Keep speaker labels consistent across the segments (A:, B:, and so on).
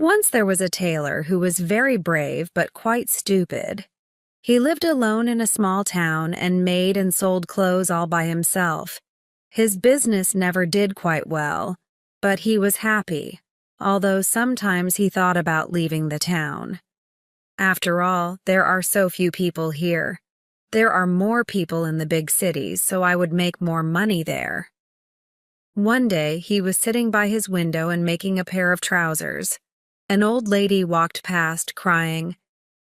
A: Once there was a tailor who was very brave but quite stupid. He lived alone in a small town and made and sold clothes all by himself. His business never did quite well, but he was happy, although sometimes he thought about leaving the town. After all, there are so few people here. There are more people in the big cities, so I would make more money there. One day, he was sitting by his window and making a pair of trousers. An old lady walked past, crying,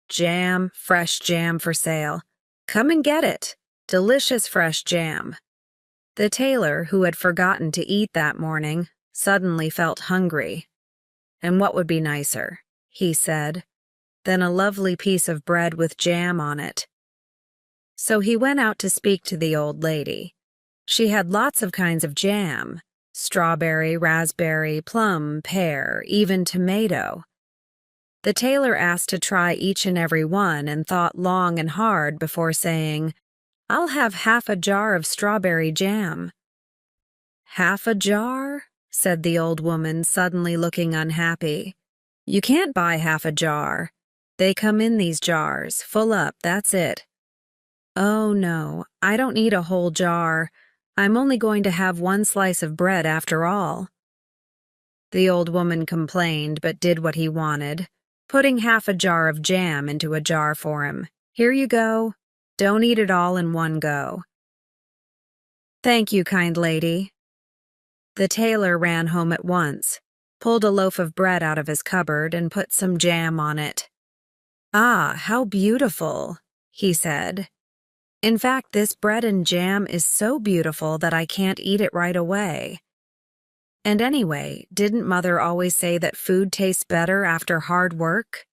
A: "Jam, fresh jam for sale. Come and get it. Delicious fresh jam." The tailor, who had forgotten to eat that morning, suddenly felt hungry. "And what would be nicer," he said, "than a lovely piece of bread with jam on it?" So he went out to speak to the old lady. She had lots of kinds of jam: strawberry, raspberry, plum, pear, even tomato. The tailor asked to try each and every one and thought long and hard before saying, "I'll have half a jar of strawberry jam." "Half a jar?" said the old woman, suddenly looking unhappy. "You can't buy half a jar. They come in these jars, full up, that's it." "Oh, no, I don't need a whole jar. I'm only going to have one slice of bread after all." The old woman complained but did what he wanted, putting half a jar of jam into a jar for him. "Here you go. Don't eat it all in one go." "Thank you, kind lady." The tailor ran home at once, pulled a loaf of bread out of his cupboard, and put some jam on it. "Ah, how beautiful," he said. "In fact, this bread and jam is so beautiful that I can't eat it right away. And anyway, didn't Mother always say that food tastes better after hard work?"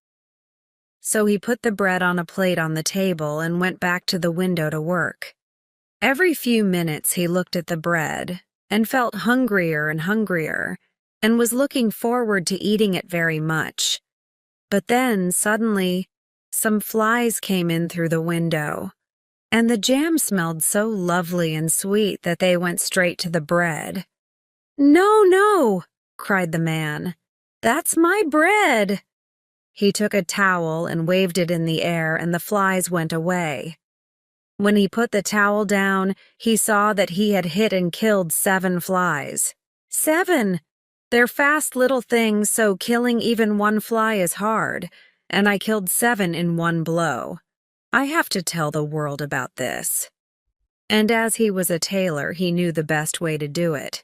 A: So he put the bread on a plate on the table and went back to the window to work. Every few minutes he looked at the bread and felt hungrier and was looking forward to eating it very much. But then, suddenly, some flies came in through the window, and the jam smelled so lovely and sweet that they went straight to the bread. "No, no!" cried the man. "That's my bread!" He took a towel and waved it in the air, and the flies went away. When he put the towel down, he saw that he had hit and killed 7 flies. 7! They're fast little things, so killing even one fly is hard, and I killed 7 in one blow. I have to tell the world about this. And as he was a tailor, he knew the best way to do it.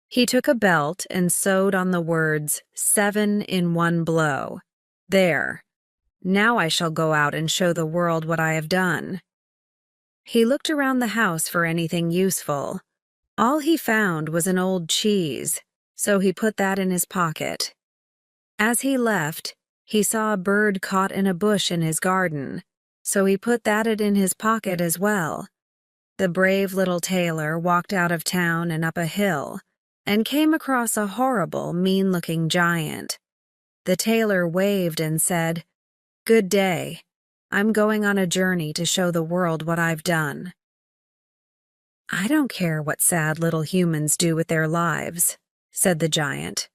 A: He took a belt and sewed on the words, "7 in one blow." There. Now I shall go out and show the world what I have done. He looked around the house for anything useful. All he found was an old cheese, so he put that in his pocket. As he left, he saw a bird caught in a bush in his garden, so he put that in his pocket as well. The brave little tailor walked out of town and up a hill, and came across a horrible, mean-looking giant. The tailor waved and said, "Good day. I'm going on a journey to show the world what I've done." "I don't care what sad little humans do with their lives," said the giant.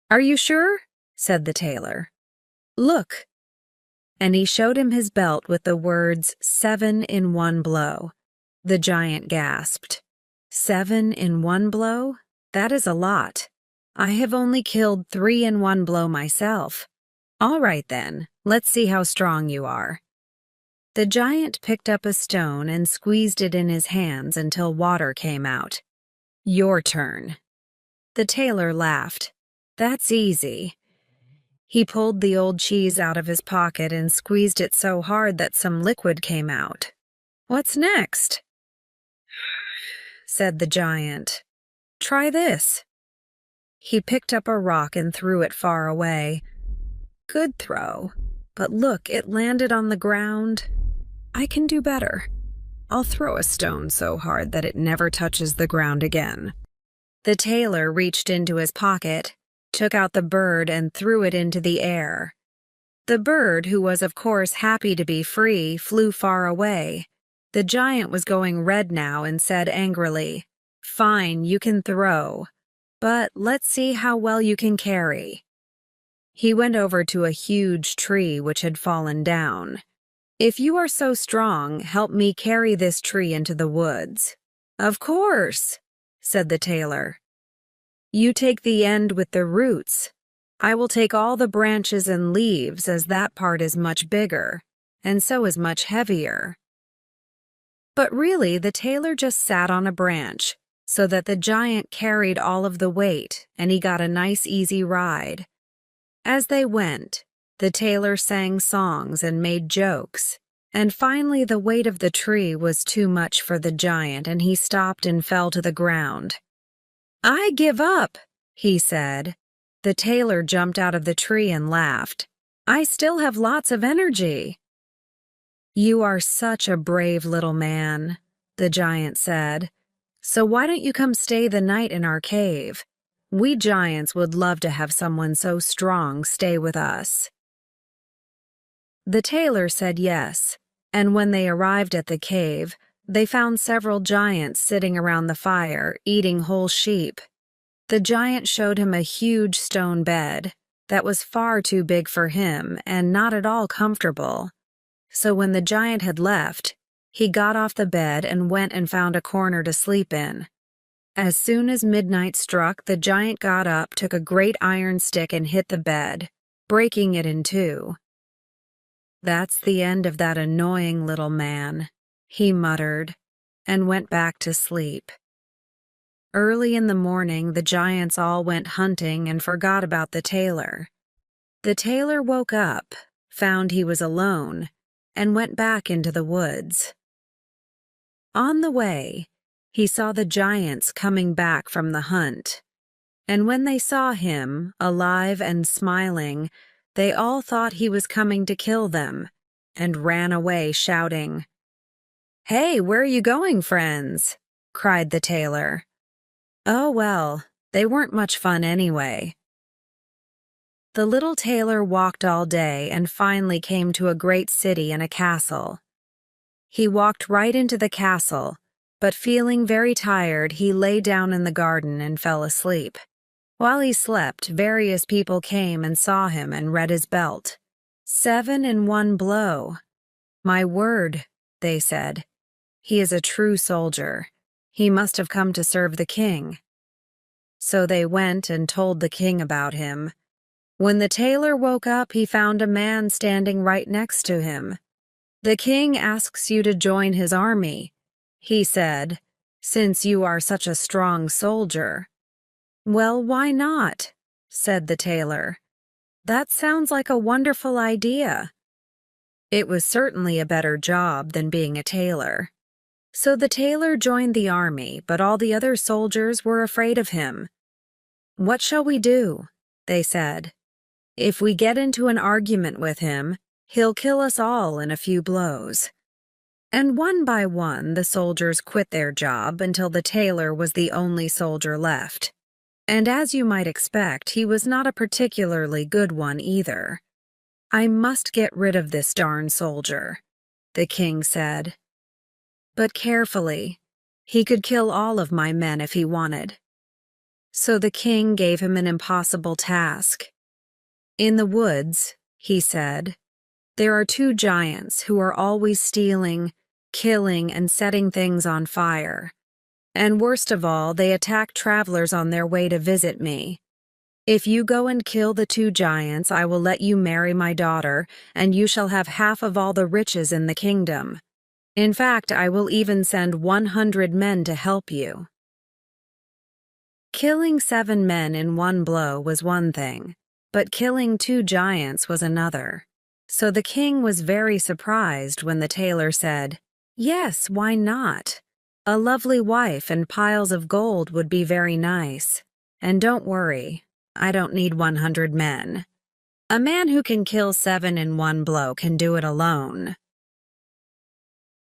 A: "Are you sure?" said the tailor. "Look." And he showed him his belt with the words, "7 in one blow." The giant gasped. 7 in one blow? That is a lot. I have only killed 3 in one blow myself. All right then, let's see how strong you are. The giant picked up a stone and squeezed it in his hands until water came out. "Your turn." The tailor laughed. "That's easy." He pulled the old cheese out of his pocket and squeezed it so hard that some liquid came out. "What's next?" said the giant. "Try this." He picked up a rock and threw it far away. Good throw, but look, it landed on the ground. I can do better. I'll throw a stone so hard that it never touches the ground again. The tailor reached into his pocket, took out the bird, and threw it into the air. The bird, who was of course happy to be free, flew far away. The giant was going red now and said angrily, "Fine, you can throw, but let's see how well you can carry." He went over to a huge tree which had fallen down. "If you are so strong, help me carry this tree into the woods." "Of course," said the tailor. "You take the end with the roots. I will take all the branches and leaves, as that part is much bigger, and so is much heavier." But really, the tailor just sat on a branch, so that the giant carried all of the weight, and he got a nice easy ride. As they went, the tailor sang songs and made jokes, and finally the weight of the tree was too much for the giant, and he stopped and fell to the ground. "I give up," he said. The tailor jumped out of the tree and laughed. "I still have lots of energy." "You are such a brave little man," the giant said. "So why don't you come stay the night in our cave? We giants would love to have someone so strong stay with us." The tailor said yes, and when they arrived at the cave, they found several giants sitting around the fire, eating whole sheep. The giant showed him a huge stone bed that was far too big for him and not at all comfortable. So when the giant had left, he got off the bed and went and found a corner to sleep in. As soon as midnight struck, the giant got up, took a great iron stick and hit the bed, breaking it in two. "That's the end of that annoying little man," he muttered, and went back to sleep. Early in the morning, the giants all went hunting and forgot about the tailor. The tailor woke up, found he was alone, and went back into the woods. On the way, he saw the giants coming back from the hunt, and when they saw him, alive and smiling, they all thought he was coming to kill them, and ran away shouting. "Hey, where are you going, friends?" cried the tailor. "Oh, well, they weren't much fun anyway." The little tailor walked all day and finally came to a great city and a castle. He walked right into the castle, but feeling very tired, he lay down in the garden and fell asleep. While he slept, various people came and saw him and read his belt. 7 in one blow. "My word," they said. "He is a true soldier. He must have come to serve the king." So they went and told the king about him. When the tailor woke up, he found a man standing right next to him. "The king asks you to join his army," he said, "since you are such a strong soldier." "Well, why not?" said the tailor. "That sounds like a wonderful idea." It was certainly a better job than being a tailor. So the tailor joined the army, but all the other soldiers were afraid of him. "What shall we do?" they said. "If we get into an argument with him, he'll kill us all in a few blows." And one by one, the soldiers quit their job until the tailor was the only soldier left. And as you might expect, he was not a particularly good one either. "I must get rid of this darn soldier," the king said. "But carefully. He could kill all of my men if he wanted." So the king gave him an impossible task. "In the woods," he said, "there are 2 giants who are always stealing, killing, and setting things on fire. And worst of all, they attack travelers on their way to visit me. If you go and kill the 2 giants, I will let you marry my daughter, and you shall have half of all the riches in the kingdom. In fact, I will even send 100 men to help you." Killing 7 men in one blow was one thing, but killing 2 giants was another. So the king was very surprised when the tailor said, "Yes, why not? A lovely wife and piles of gold would be very nice. And don't worry, I don't need 100 men. A man who can kill 7 in one blow can do it alone."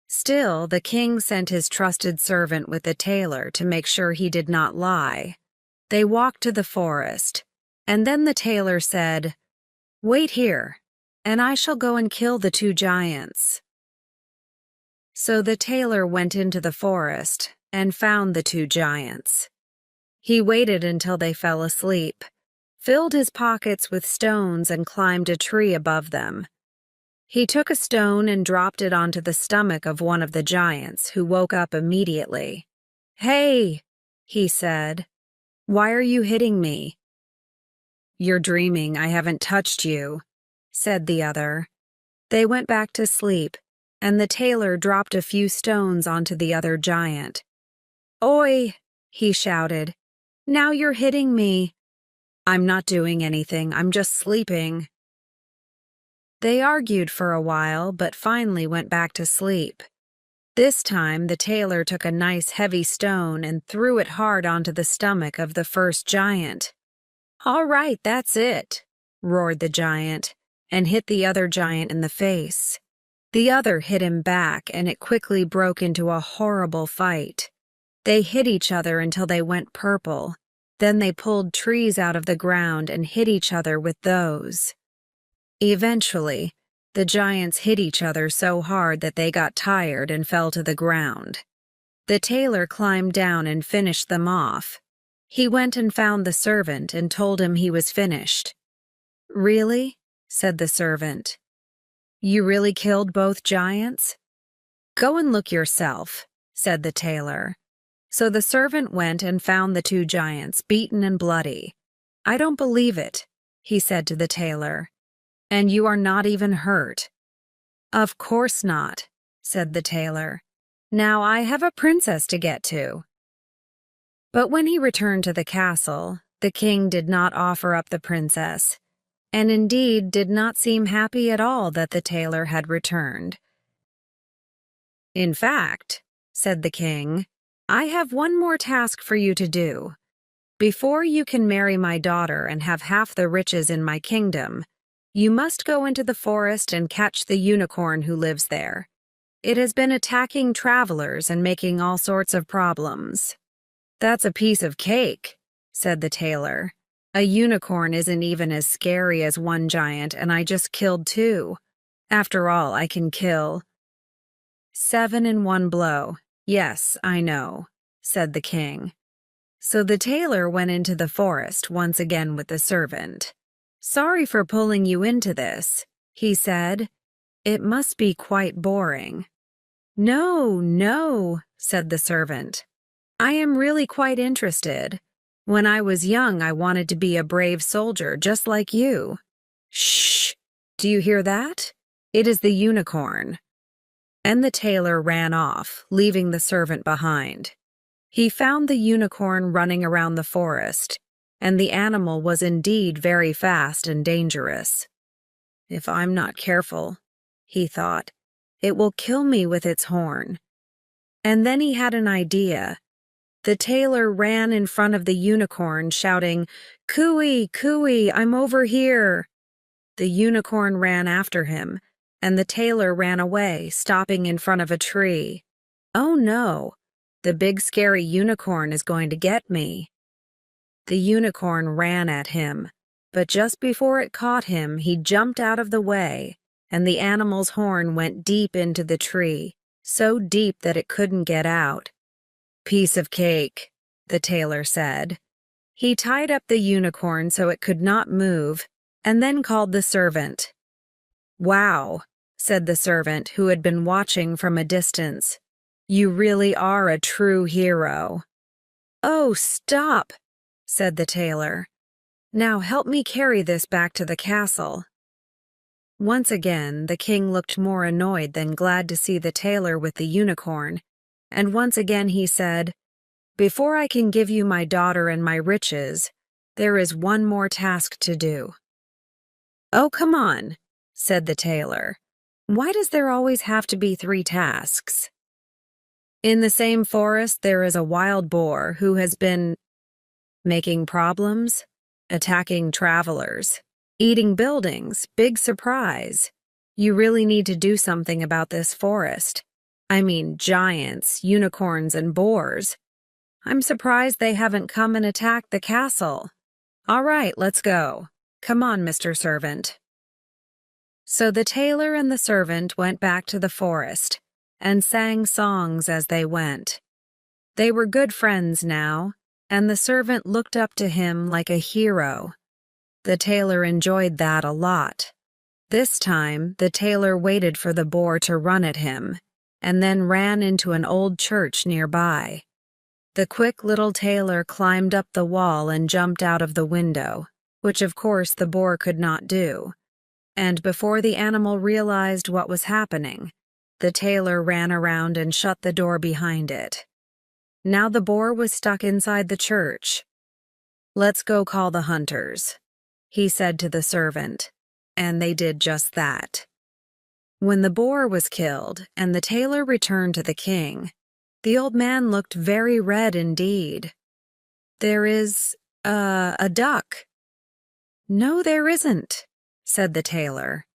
A: Still, the king sent his trusted servant with the tailor to make sure he did not lie. They walked to the forest, and then the tailor said, "Wait here, and I shall go and kill the 2 giants." So the tailor went into the forest and found the 2 giants. He waited until they fell asleep, filled his pockets with stones, and climbed a tree above them. He took a stone and dropped it onto the stomach of one of the giants, who woke up immediately. "Hey," he said, "why are you hitting me?" "You're dreaming, I haven't touched you," said the other. They went back to sleep, and the tailor dropped a few stones onto the other giant. "Oi," he shouted, "now you're hitting me." "I'm not doing anything, I'm just sleeping." They argued for a while, but finally went back to sleep. This time, the tailor took a nice heavy stone and threw it hard onto the stomach of the first giant. "All right, that's it," roared the giant, and hit the other giant in the face. The other hit him back, and it quickly broke into a horrible fight. They hit each other until they went purple. Then they pulled trees out of the ground and hit each other with those. Eventually, the giants hit each other so hard that they got tired and fell to the ground. The tailor climbed down and finished them off. He went and found the servant and told him he was finished. "Really?" said the servant. "You really killed both giants?" "Go and look yourself," said the tailor. So the servant went and found the two giants, beaten and bloody. "I don't believe it," he said to the tailor. "And you are not even hurt." "Of course not," said the tailor. "Now I have a princess to get to." But when he returned to the castle, the king did not offer up the princess, and indeed did not seem happy at all that the tailor had returned. "In fact," said the king, "I have one more task for you to do. Before you can marry my daughter and have half the riches in my kingdom, you must go into the forest and catch the unicorn who lives there. It has been attacking travelers and making all sorts of problems." "That's a piece of cake," said the tailor. "A unicorn isn't even as scary as one giant, and I just killed two. After all, I can kill 7 in one blow. Yes, I know," said the king. So the tailor went into the forest once again with the servant. "Sorry for pulling you into this," he said. "It must be quite boring." "No, no," said the servant. "I am really quite interested. When I was young, I wanted to be a brave soldier just like you." "Shh! Do you hear that? It is the unicorn." And the tailor ran off, leaving the servant behind. He found the unicorn running around the forest, and the animal was indeed very fast and dangerous. "If I'm not careful," he thought, "it will kill me with its horn." And then he had an idea. The tailor ran in front of the unicorn, shouting, "Cooey, cooey, I'm over here." The unicorn ran after him, and the tailor ran away, stopping in front of a tree. "Oh no, the big scary unicorn is going to get me." The unicorn ran at him, but just before it caught him, he jumped out of the way, and the animal's horn went deep into the tree, so deep that it couldn't get out. "Piece of cake," the tailor said. He tied up the unicorn so it could not move, and then called the servant. "Wow," said the servant, who had been watching from a distance. "You really are a true hero." "Oh, stop," said the tailor. "Now help me carry this back to the castle." Once again, the king looked more annoyed than glad to see the tailor with the unicorn, and once again he said, "Before I can give you my daughter and my riches, there is one more task to do." "Oh, come on," said the tailor. "Why does there always have to be 3 tasks?" "In the same forest there is a wild boar who has been making problems, attacking travelers, eating buildings, big surprise. You really need to do something about this forest. I mean giants, unicorns, and boars. I'm surprised they haven't come and attacked the castle. All right, let's go. Come on, Mr. Servant." So the tailor and the servant went back to the forest and sang songs as they went. They were good friends now, and the servant looked up to him like a hero. The tailor enjoyed that a lot. This time, the tailor waited for the boar to run at him, and then ran into an old church nearby. The quick little tailor climbed up the wall and jumped out of the window, which of course the boar could not do. And before the animal realized what was happening, the tailor ran around and shut the door behind it. Now the boar was stuck inside the church. "Let's go call the hunters," he said to the servant, and they did just that. When the boar was killed and the tailor returned to the king, the old man looked very red indeed. "There is, a duck." "No, there isn't," said the tailor.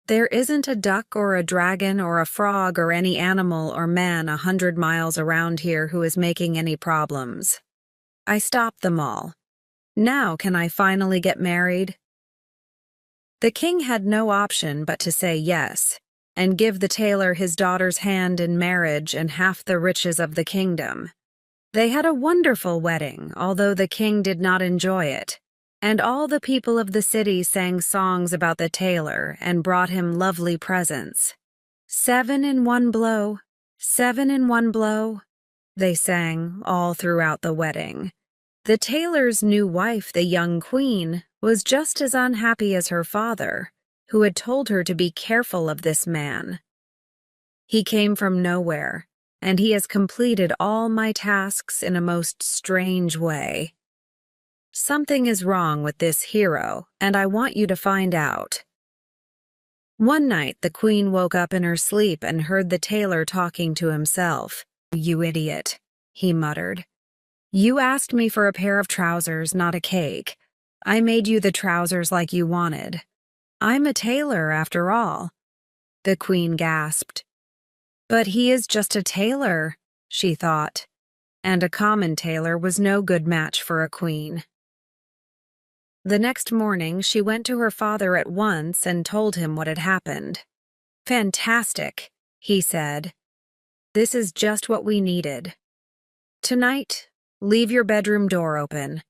A: "There isn't a duck or a dragon or a frog or any animal or man 100 miles around here who is making any problems. I stopped them all. Now can I finally get married?" The king had no option but to say yes, and give the tailor his daughter's hand in marriage and half the riches of the kingdom. They had a wonderful wedding, although the king did not enjoy it, and all the people of the city sang songs about the tailor and brought him lovely presents. "7 in one blow, 7 in one blow," they sang all throughout the wedding. The tailor's new wife, the young queen, was just as unhappy as her father, who had told her to be careful of this man. "He came from nowhere, and he has completed all my tasks in a most strange way. Something is wrong with this hero, and I want you to find out." One night, the queen woke up in her sleep and heard the tailor talking to himself. "You idiot," he muttered. "You asked me for a pair of trousers, not a cake. I made you the trousers like you wanted. I'm a tailor, after all." The queen gasped. "But he is just a tailor," she thought, and a common tailor was no good match for a queen. The next morning, she went to her father at once and told him what had happened. "Fantastic," he said. "This is just what we needed. Tonight, leave your bedroom door open.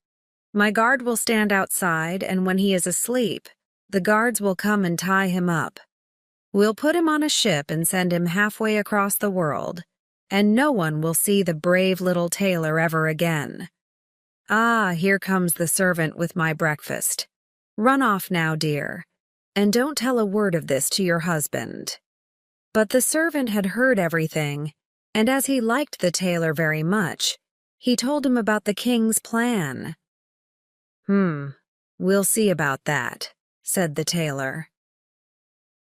A: My guard will stand outside, and when he is asleep, the guards will come and tie him up. We'll put him on a ship and send him halfway across the world, and no one will see the brave little tailor ever again. Ah, here comes the servant with my breakfast. Run off now, dear, and don't tell a word of this to your husband." But the servant had heard everything, and as he liked the tailor very much, he told him about the king's plan. We'll see about that," said the tailor.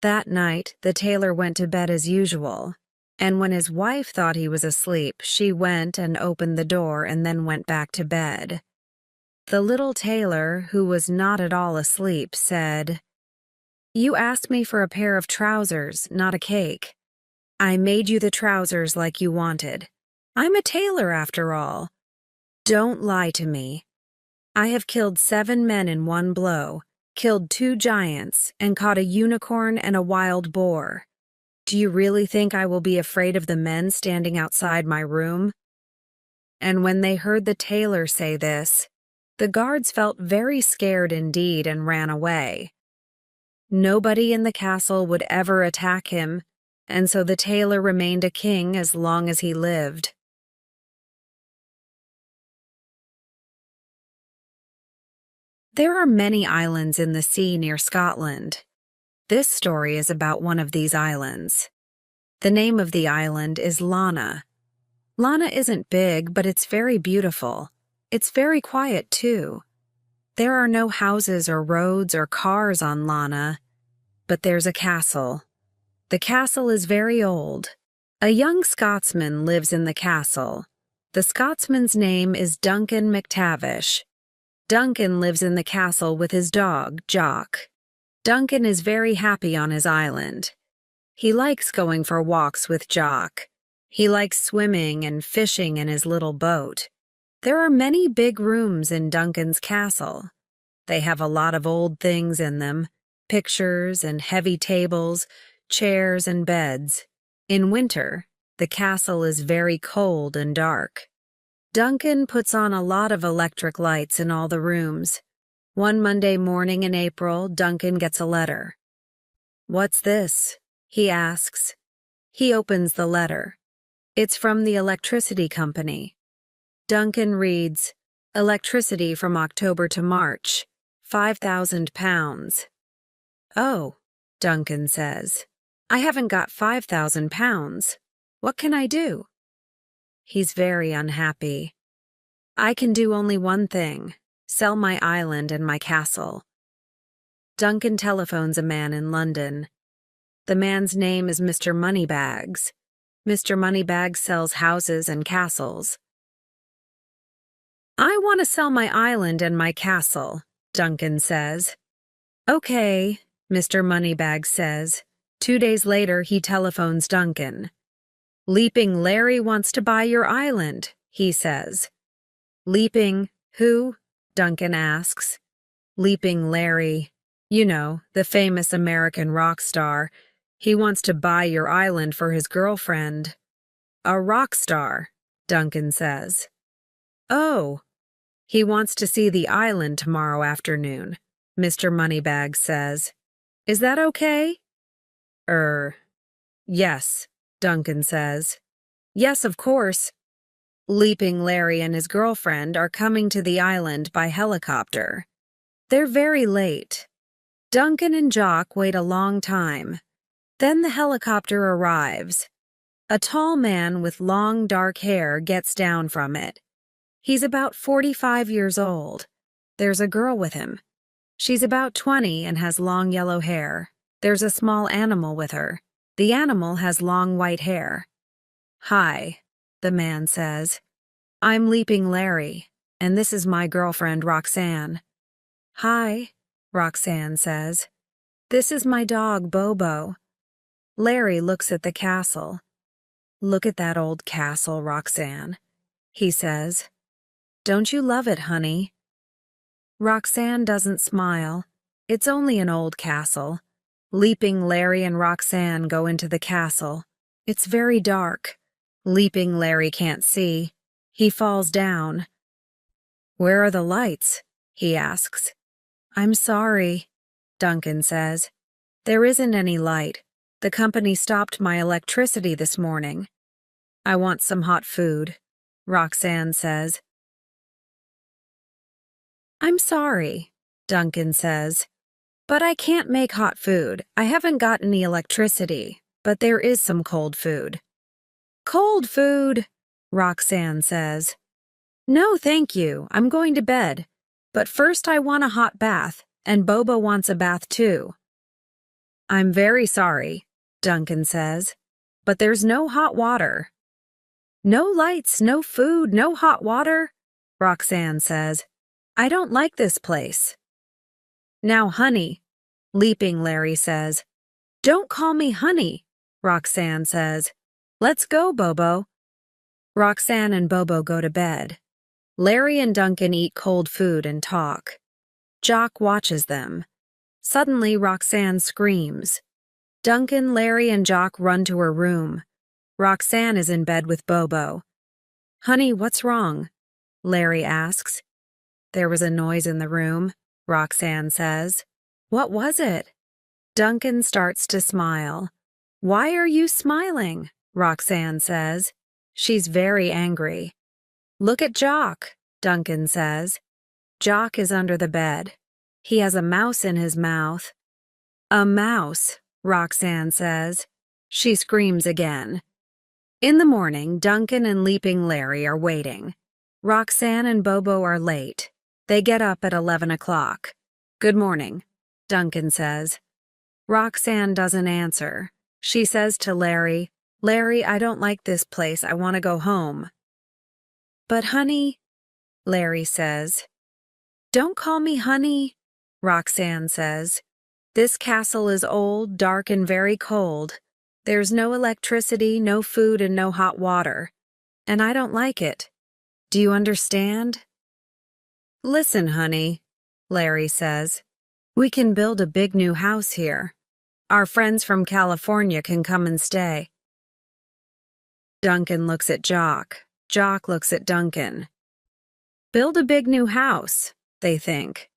A: That night, the tailor went to bed as usual, and when his wife thought he was asleep, she went and opened the door and then went back to bed. The little tailor, who was not at all asleep, said, "You asked me for a pair of trousers, not a cake. I made you the trousers like you wanted. I'm a tailor, after all. Don't lie to me. I have killed 7 men in one blow, killed 2 giants, and caught a unicorn and a wild boar. Do you really think I will be afraid of the men standing outside my room?" And when they heard the tailor say this, the guards felt very scared indeed and ran away. Nobody in the castle would ever attack him, and so the tailor remained a king as long as he lived. There are many islands in the sea near Scotland. This story is about one of these islands. The name of the island is Lana. Lana isn't big, but it's very beautiful. It's very quiet, too. There are no houses or roads or cars on Lana, but there's a castle. The castle is very old. A young Scotsman lives in the castle. The Scotsman's name is Duncan McTavish. Duncan lives in the castle with his dog, Jock. Duncan is very happy on his island. He likes going for walks with Jock. He likes swimming and fishing in his little boat. There are many big rooms in Duncan's castle. They have a lot of old things in them, pictures and heavy tables, chairs and beds. In winter, the castle is very cold and dark. Duncan puts on a lot of electric lights in all the rooms. One Monday morning in April, Duncan gets a letter. "What's this?" he asks. He opens the letter. It's from the electricity company. Duncan reads, "Electricity from October to March, £5,000. "Oh," Duncan says. "I haven't got £5,000. What can I do?" He's very unhappy. "I can do only one thing, sell my island and my castle." Duncan telephones a man in London. The man's name is Mr. Moneybags. Mr. Moneybags sells houses and castles. "I want to sell my island and my castle," Duncan says. "Okay," Mr. Moneybags says. 2 days later, he telephones Duncan. "Leaping Larry wants to buy your island," he says. "Leaping who?" Duncan asks. "Leaping Larry. You know, the famous American rock star. He wants to buy your island for his girlfriend." "A rock star," Duncan says. "Oh, he wants to see the island tomorrow afternoon," Mr. Moneybags says. "Is that okay?" Yes," Duncan says. "Yes, of course." Leaping Larry and his girlfriend are coming to the island by helicopter. They're very late. Duncan and Jock wait a long time. Then the helicopter arrives. A tall man with long dark hair gets down from it. He's about 45 years old. There's a girl with him. She's about 20 and has long yellow hair. There's a small animal with her. The animal has long white hair. "Hi," the man says. "I'm Leaping Larry, and this is my girlfriend Roxanne." "Hi," Roxanne says. "This is my dog Bobo." Larry looks at the castle. "Look at that old castle, Roxanne," he says. "Don't you love it, honey?" Roxanne doesn't smile. It's only an old castle. Leaping Larry and Roxanne go into the castle. It's very dark. Leaping Larry can't see. He falls down. "Where are the lights?" he asks. "I'm sorry," Duncan says. "There isn't any light. The company stopped my electricity this morning." "I want some hot food," Roxanne says. "I'm sorry," Duncan says, "but I can't make hot food. I haven't got any electricity, but there is some cold food." "Cold food," Roxanne says. "No, thank you. I'm going to bed. But first I want a hot bath, and Bobo wants a bath too." "I'm very sorry," Duncan says, "but there's no hot water." "No lights, no food, no hot water," Roxanne says. "I don't like this place." "Now, honey," Leaping Larry says. "Don't call me honey," Roxanne says. "Let's go, Bobo." Roxanne and Bobo go to bed. Larry and Duncan eat cold food and talk. Jock watches them. Suddenly, Roxanne screams. Duncan, Larry, and Jock run to her room. Roxanne is in bed with Bobo. "Honey, what's wrong?" Larry asks. "There was a noise in the room," Roxanne says. "What was it?" Duncan starts to smile. "Why are you smiling?" Roxanne says. She's very angry. "Look at Jock," Duncan says. Jock is under the bed. He has a mouse in his mouth. "A mouse," Roxanne says. She screams again. In the morning, Duncan and Leaping Larry are waiting. Roxanne and Bobo are late. They get up at 11 o'clock. "Good morning," Duncan says. Roxanne doesn't answer. She says to Larry, "Larry, I don't like this place. I want to go home." "But honey," Larry says. "Don't call me honey," Roxanne says. "This castle is old, dark, and very cold. There's no electricity, no food, and no hot water. And I don't like it. Do you understand?" "Listen, honey," Larry says. "We can build a big new house here. Our friends from California can come and stay." Duncan looks at Jock. Jock looks at Duncan. Build a big new house, they think.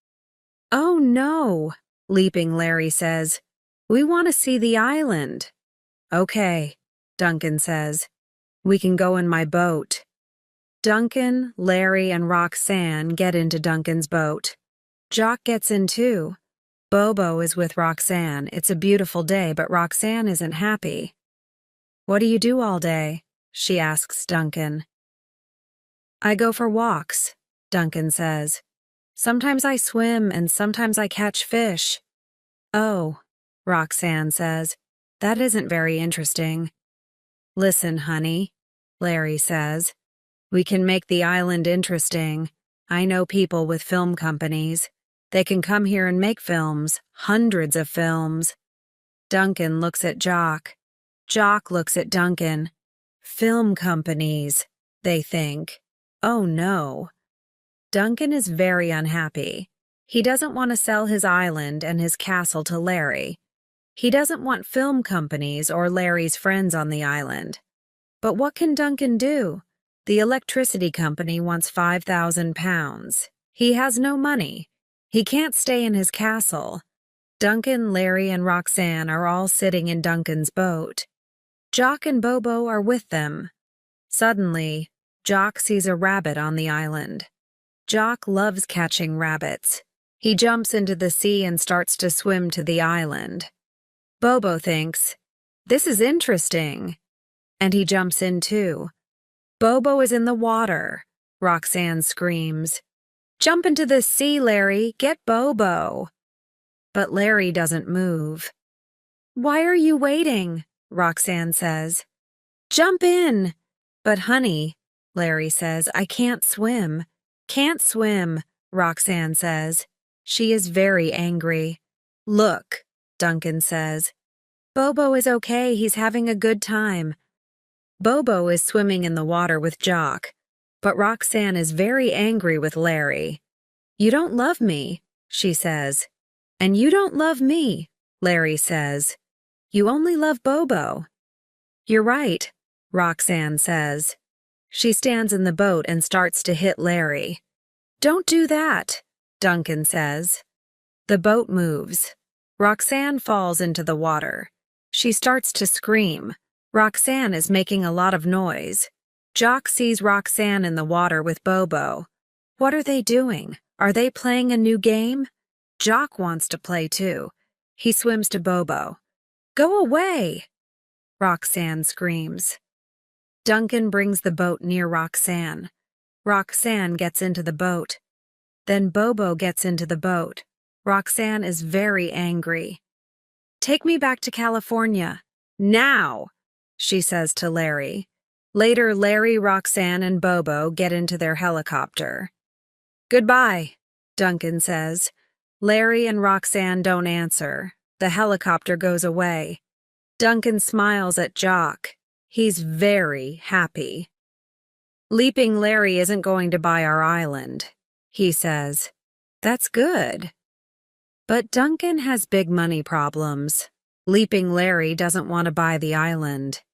A: Oh no, Leaping Larry says. We want to see the island. Okay, Duncan says. We can go in my boat. Duncan, Larry, and Roxanne get into Duncan's boat. Jock gets in too. Bobo is with Roxanne. It's a beautiful day, but Roxanne isn't happy. What do you do all day? She asks Duncan. I go for walks, Duncan says. Sometimes I swim and sometimes I catch fish. Oh, Roxanne says. That isn't very interesting. Listen, honey, Larry says. We can make the island interesting. I know people with film companies. They can come here and make films, hundreds of films. Duncan looks at Jock. Jock looks at Duncan. Film companies, they think. Oh no. Duncan is very unhappy. He doesn't want to sell his island and his castle to Larry. He doesn't want film companies or Larry's friends on the island. But what can Duncan do? The electricity company wants £5,000. He has no money. He can't stay in his castle. Duncan, Larry, and Roxanne are all sitting in Duncan's boat. Jock and Bobo are with them. Suddenly, Jock sees a rabbit on the island. Jock loves catching rabbits. He jumps into the sea and starts to swim to the island. Bobo thinks, "This is interesting," and he jumps in too. Bobo is in the water. Roxanne screams, "Jump into the sea, Larry! Get Bobo!" But Larry doesn't move. "Why are you waiting?" Roxanne says. "Jump in!" "But honey," Larry says, "I can't swim." "Can't swim," Roxanne says. She is very angry. "Look," Duncan says. "Bobo is okay, he's having a good time." Bobo is swimming in the water with Jock, but Roxanne is very angry with Larry. "You don't love me," she says. "And you don't love me," Larry says. "You only love Bobo." "You're right," Roxanne says. She stands in the boat and starts to hit Larry. "Don't do that," Duncan says. The boat moves. Roxanne falls into the water. She starts to scream. Roxanne is making a lot of noise. Jock sees Roxanne in the water with Bobo. What are they doing? Are they playing a new game? Jock wants to play too. He swims to Bobo. "Go away!" Roxanne screams. Duncan brings the boat near Roxanne. Roxanne gets into the boat. Then Bobo gets into the boat. Roxanne is very angry. "Take me back to California. Now!" she says to Larry. Later, Larry, Roxanne, and Bobo get into their helicopter. "Goodbye," Duncan says. Larry and Roxanne don't answer. The helicopter goes away. Duncan smiles at Jock. He's very happy. "Leaping Larry isn't going to buy our island," he says. "That's good." But Duncan has big money problems. Leaping Larry doesn't want to buy the island.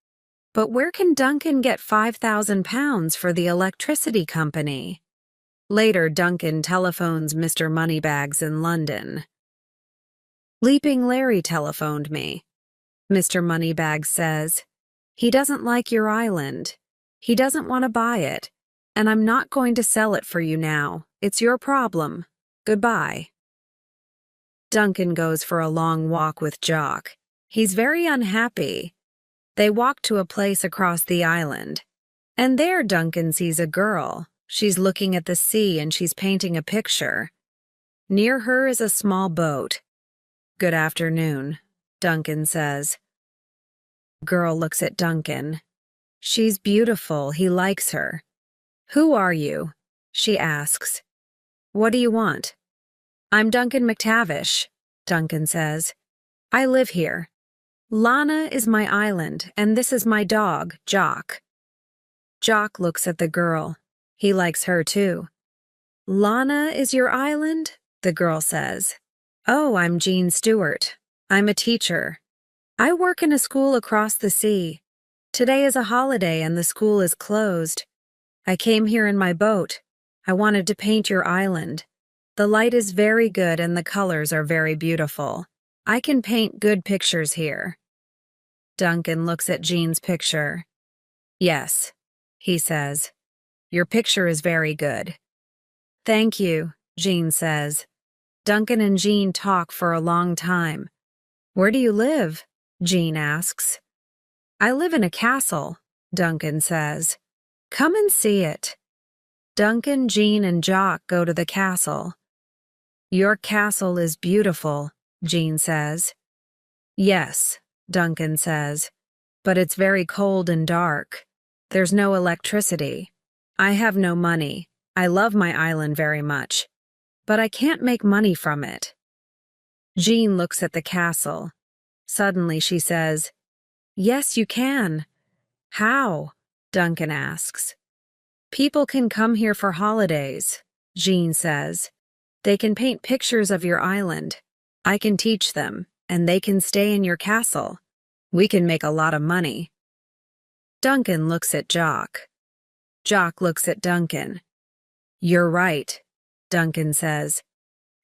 A: But where can Duncan get £5,000 for the electricity company? Later, Duncan telephones Mr. Moneybags in London. "Leaping Larry telephoned me," Mr. Moneybags says. "He doesn't like your island. He doesn't want to buy it, and I'm not going to sell it for you now. It's your problem. Goodbye." Duncan goes for a long walk with Jock. He's very unhappy. They walk to a place across the island, and there Duncan sees a girl. She's looking at the sea and she's painting a picture. Near her is a small boat. "Good afternoon," Duncan says. Girl looks at Duncan. She's beautiful. He likes her. "Who are you?" she asks. "What do you want?" "I'm Duncan McTavish," Duncan says. "I live here. Lana is my island, and this is my dog, Jock." Jock looks at the girl. He likes her too. "Lana is your island?" the girl says. "Oh, I'm Jean Stewart. I'm a teacher. I work in a school across the sea. Today is a holiday and the school is closed. I came here in my boat. I wanted to paint your island. The light is very good and the colors are very beautiful. I can paint good pictures here. Duncan looks at Jean's picture. Yes, he says. Your picture is very good. Thank you, Jean says. Duncan and Jean talk for a long time. Where do you live? Jean asks. I live in a castle, Duncan says. Come and see it. Duncan, Jean, and Jock go to the castle. Your castle is beautiful, Jean says. Yes, Duncan says, but it's very cold and dark. There's no electricity. I have no money. I love my island very much, but I can't make money from it. Jean looks at the castle. Suddenly she says, Yes, you can. How? Duncan asks. People can come here for holidays, Jean says. They can paint pictures of your island. I can teach them, and they can stay in your castle. We can make a lot of money. Duncan looks at Jock. Jock looks at Duncan. You're right, Duncan says.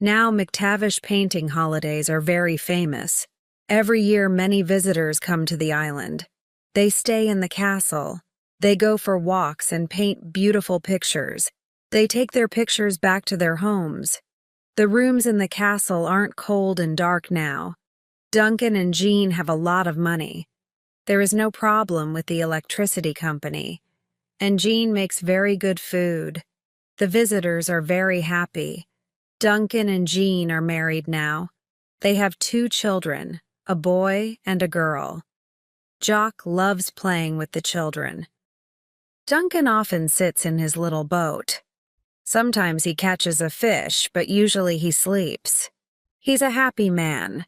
A: Now McTavish painting holidays are very famous. Every year many visitors come to the island. They stay in the castle. They go for walks and paint beautiful pictures. They take their pictures back to their homes. The rooms in the castle aren't cold and dark now. Duncan and Jean have a lot of money. There is no problem with the electricity company. And Jean makes very good food. The visitors are very happy. Duncan and Jean are married now. They have 2 children, a boy and a girl. Jock loves playing with the children. Duncan often sits in his little boat. Sometimes he catches a fish, but usually he sleeps. He's a happy man.